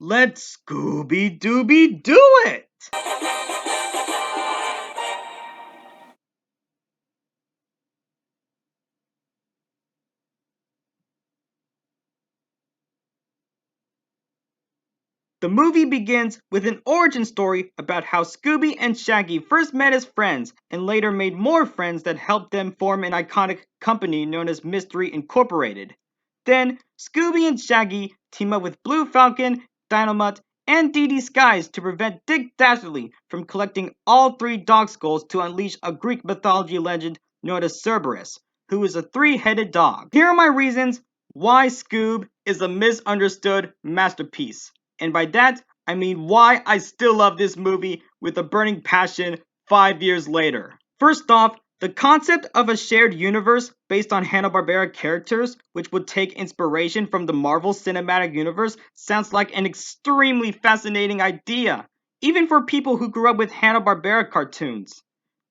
Let's Scooby-Dooby-Doo it! The movie begins with an origin story about how Scooby and Shaggy first met as friends and later made more friends that helped them form an iconic company known as Mystery Incorporated. Then, Scooby and Shaggy team up with Blue Falcon, Dynamite, and Dee Dee Skies to prevent Dick Dastardly from collecting all three dog skulls to unleash a Greek mythology legend known as Cerberus, who is a three-headed dog. Here are my reasons why Scoob is a misunderstood masterpiece. And by that, I mean why I still love this movie with a burning passion 5 years later. First off, the concept of a shared universe based on Hanna-Barbera characters, which would take inspiration from the Marvel Cinematic Universe, sounds like an extremely fascinating idea, even for people who grew up with Hanna-Barbera cartoons.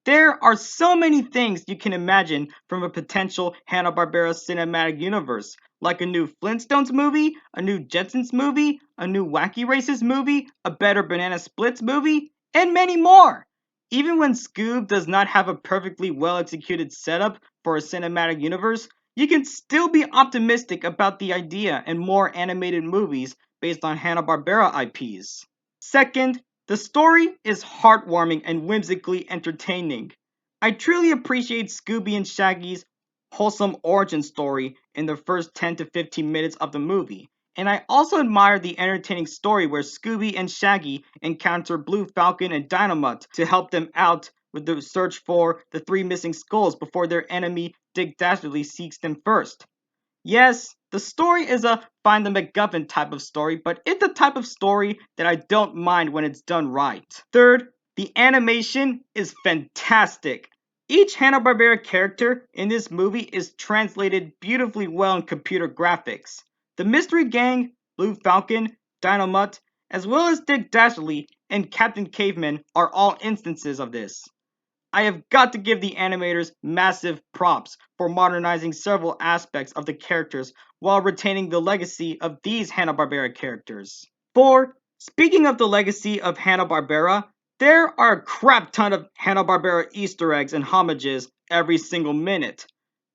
There are so many things you can imagine from a potential Hanna-Barbera Cinematic Universe, like a new Flintstones movie, a new Jetsons movie, a new Wacky Races movie, a better Banana Splits movie, and many more! Even when Scoob does not have a perfectly well-executed setup for a cinematic universe, you can still be optimistic about the idea and more animated movies based on Hanna-Barbera IPs. Second, the story is heartwarming and whimsically entertaining. I truly appreciate Scooby and Shaggy's wholesome origin story in the first 10 to 15 minutes of the movie, and I also admire the entertaining story where Scooby and Shaggy encounter Blue Falcon and Dynamite to help them out with the search for the three missing skulls before their enemy Dick Dastardly seeks them first. Yes, the story is a find the MacGuffin type of story, but it's the type of story that I don't mind when it's done right. Third, the animation is fantastic. Each Hanna-Barbera character in this movie is translated beautifully well in computer graphics. The Mystery Gang, Blue Falcon, Dynamite, as well as Dick Dastardly and Captain Caveman are all instances of this. I have got to give the animators massive props for modernizing several aspects of the characters while retaining the legacy of these Hanna-Barbera characters. 4. Speaking of the legacy of Hanna-Barbera, there are a crap ton of Hanna-Barbera Easter eggs and homages every single minute.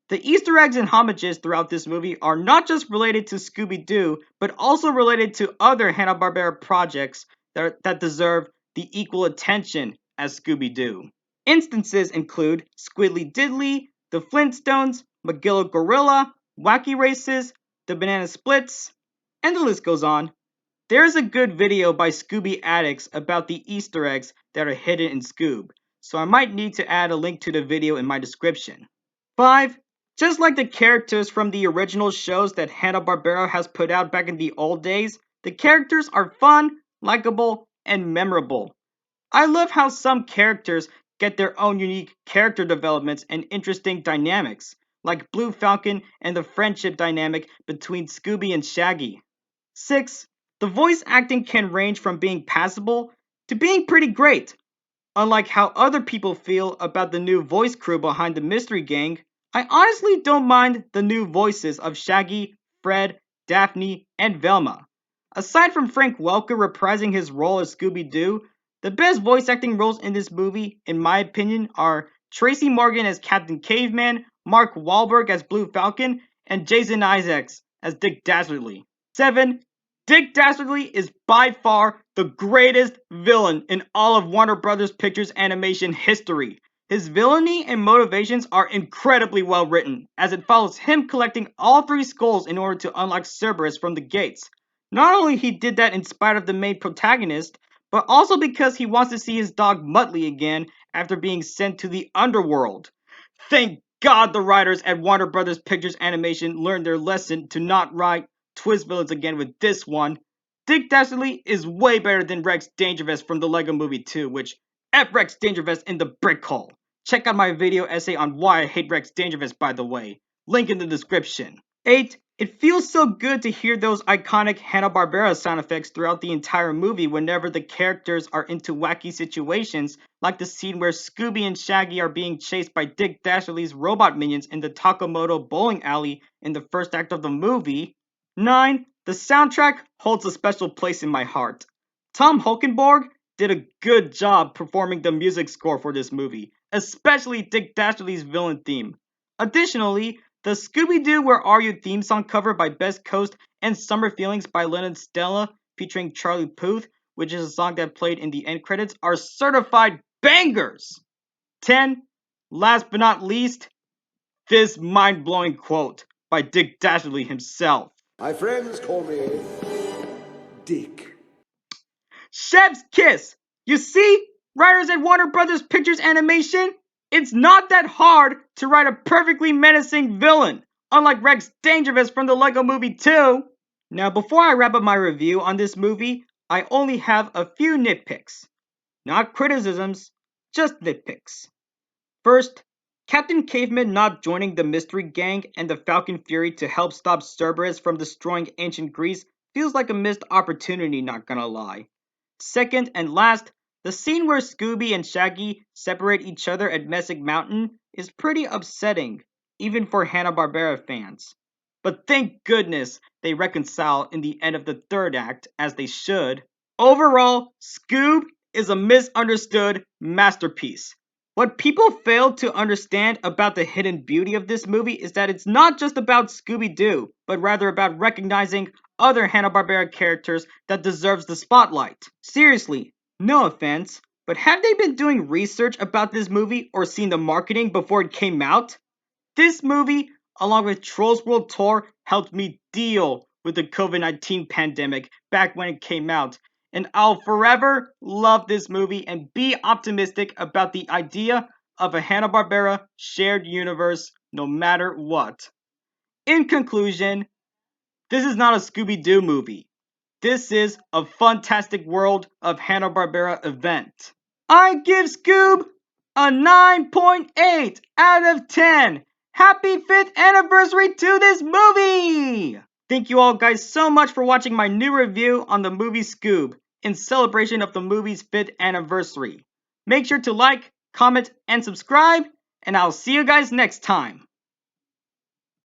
The Easter eggs and homages throughout this movie are not just related to Scooby-Doo, but also related to other Hanna-Barbera projects that deserve the equal attention as Scooby-Doo. Instances include Squiddly Diddly, the Flintstones, Magilla Gorilla, Wacky Races, the Banana Splits, and the list goes on. There's a good video by Scooby Addicts about the Easter eggs that are hidden in Scoob, so I might need to add a link to the video in my description. 5. Just like the characters from the original shows that Hanna-Barbera has put out back in the old days, the characters are fun, likable, and memorable. I love how some characters get their own unique character developments and interesting dynamics, like Blue Falcon and the friendship dynamic between Scooby and Shaggy. 6. The voice acting can range from being passable to being pretty great. Unlike how other people feel about the new voice crew behind the Mystery Gang, I honestly don't mind the new voices of Shaggy, Fred, Daphne, and Velma. Aside from Frank Welker reprising his role as Scooby-Doo, the best voice acting roles in this movie, in my opinion, are Tracy Morgan as Captain Caveman, Mark Wahlberg as Blue Falcon, and Jason Isaacs as Dick Dastardly. 7. Dick Dastardly is by far the greatest villain in all of Warner Bros. Pictures animation history. His villainy and motivations are incredibly well written, as it follows him collecting all three skulls in order to unlock Cerberus from the gates. Not only he did that in spite of the main protagonist, but also because he wants to see his dog Muttley again after being sent to the underworld. Thank God the writers at Warner Bros. Pictures Animation learned their lesson to not write twist villains again with this one. Dick Dastardly is way better than Rex Dangervest from the Lego Movie 2, which F Rex Dangervest in the brick hole. Check out my video essay on why I hate Rex Dangervest, by the way. Link in the description. 8. It feels so good to hear those iconic Hanna-Barbera sound effects throughout the entire movie whenever the characters are into wacky situations, like the scene where Scooby and Shaggy are being chased by Dick Dastardly's robot minions in the Takamoto bowling alley in the first act of the movie. 9. The soundtrack holds a special place in my heart. Tom Holkenborg did a good job performing the music score for this movie, especially Dick Dastardly's villain theme. Additionally, the Scooby-Doo Where Are You theme song cover by Best Coast and Summer Feelings by Lennon Stella featuring Charlie Puth, which is a song that played in the end credits, are certified bangers! 10. Last but not least, this mind-blowing quote by Dick Dastardly himself. My friends call me Dick. Chef's kiss! You see, writers at Warner Brothers Pictures Animation, it's not that hard to write a perfectly menacing villain, unlike Rex Dangerous from the Lego Movie 2. Now, before I wrap up my review on this movie, I only have a few nitpicks. Not criticisms, just nitpicks. First, Captain Caveman not joining the Mystery Gang and the Falcon Fury to help stop Cerberus from destroying ancient Greece feels like a missed opportunity, not gonna lie. Second and last, the scene where Scooby and Shaggy separate each other at Messick Mountain is pretty upsetting, even for Hanna-Barbera fans. But thank goodness they reconcile in the end of the third act, as they should. Overall, Scoob is a misunderstood masterpiece. What people fail to understand about the hidden beauty of this movie is that it's not just about Scooby-Doo, but rather about recognizing other Hanna-Barbera characters that deserves the spotlight. Seriously, no offense, but have they been doing research about this movie or seen the marketing before it came out? This movie, along with Trolls World Tour, helped me deal with the COVID-19 pandemic back when it came out, and I'll forever love this movie and be optimistic about the idea of a Hanna-Barbera shared universe no matter what. In conclusion, this is not a Scooby-Doo movie. This is a fantastic world of Hanna-Barbera event. I give Scoob a 9.8 out of 10. Happy 5th anniversary to this movie! Thank you all guys so much for watching my new review on the movie Scoob in celebration of the movie's 5th anniversary. Make sure to like, comment, and subscribe, and I'll see you guys next time.